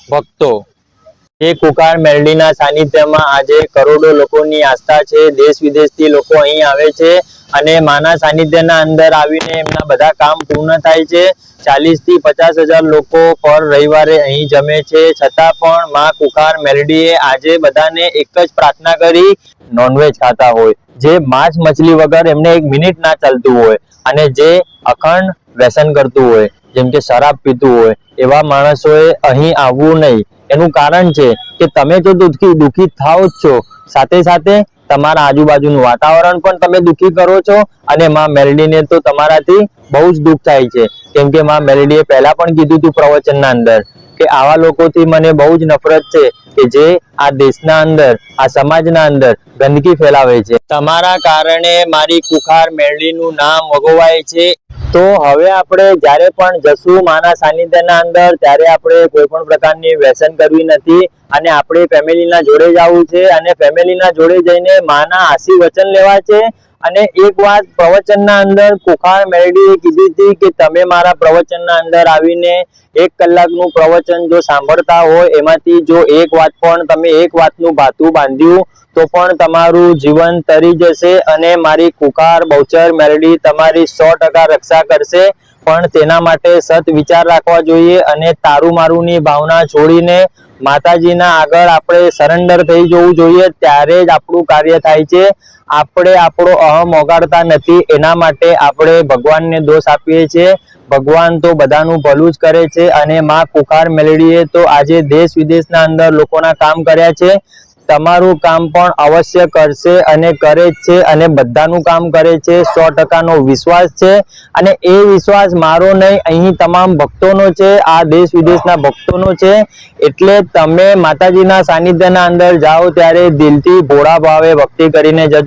ભક્તો એ કુકાર મેલડીના સાનિધ્યમાં આજે કરોડો લોકોની આસ્થા છે। દેશ વિદેશથી લોકો અહીં આવે છે અને માના સાનિધ્યના અંદર આવીને એમના બધા કામ પૂર્ણ થાય છે। 40 થી 50 હજાર લોકો પર રવિવારે અહીં જમે છે, છતાં પણ માં કુકાર મેલડીએ આજે બધાને એક જ પ્રાર્થના કરી, નોનવેજ ખાતા હોય, જે માંસ મછલી વગર એમને એક મિનિટ ના ચાલતું હોય અને જે અખંડ વ્યસન કરતું હોય, જેમ કે શરાબ પીતું હોય, એવા માણસોએ અહીં આવવું નહીં। એનું કારણ છે કે તમે તો દુઃખી થાઓ જ છો, સાથે સાથે તમારા આજુબાજુનું વાતાવરણ પણ તમે દુઃખી કરો છો અને માં મેલડીને તો તમારાથી બહુ જ દુઃખ થાય છે। કેમ કે માં મેલડીએ પહેલા પણ કીધું હતું પ્રવચનના અંદર કે આવા લોકોથી મને બહુ જ નફરત છે કે જે આ દેશના અંદર, આ સમાજના અંદર ગંદકી ફેલાવે છે। તમારા કારણે મારી કુકાર મેલડીનું નામ વગોવાય છે। તો હવે આપણે જ્યારે પણ જશું માના સાનિધ્યના અંદર, ત્યારે આપણે કોઈ પણ પ્રકારની વ્યસન કરવી નથી અને આપણે ફેમિલીના જોડે જ આવવું છે અને ફેમિલીના જોડે જઈને માના આશીર્વચન લેવા છે। અને એક વાત પ્રવચનના અંદર કુકાર મેલડીએ કીધી હતી કે તમે મારા પ્રવચનના અંદર આવીને 1 કલાકનું પ્રવચન જો સાંભળતા હોય, એમાંથી જો એક વાત પણ તમે એક વાતનું ભાથું બાંધ્યું તો પણ તમારું જીવન તરી જશે અને મારી કુકાર બહુચર મેલડી તમારી 100% રક્ષા કરશે। પણ તેના માટે સત વિચાર રાખવા જોઈએ અને તારું મારુંની ભાવના છોડીને માતાજીના આગળ આપણે સરેન્ડર થઈ જવું જોઈએ, ત્યારે જ આપણું કાર્ય થાય છે। આપણે આપણો અહમ ઓગાળતા નથી, એના માટે આપણે ભગવાનને દોષ આપીએ છીએ। ભગવાન તો બધાનું ભલું જ કરે છે અને માં કુકાર મેલડીએ તો આજે દેશ વિદેશના અંદર લોકોના કામ કર્યા છે। તમારું કામ પણ અવશ્ય કરશે અને કરે જ છે અને બધાનું કામ કરે છે। 100%નો વિશ્વાસ છે અને એ વિશ્વાસ મારો નહીં, અહીં તમામ ભક્તોનો છે, આ દેશ વિદેશના ભક્તોનો છે। એટલે તમે માતાજીના સાનિધ્યના અંદર જાઓ ત્યારે દિલથી ભોળા ભાવે ભક્તિ કરીને જજો।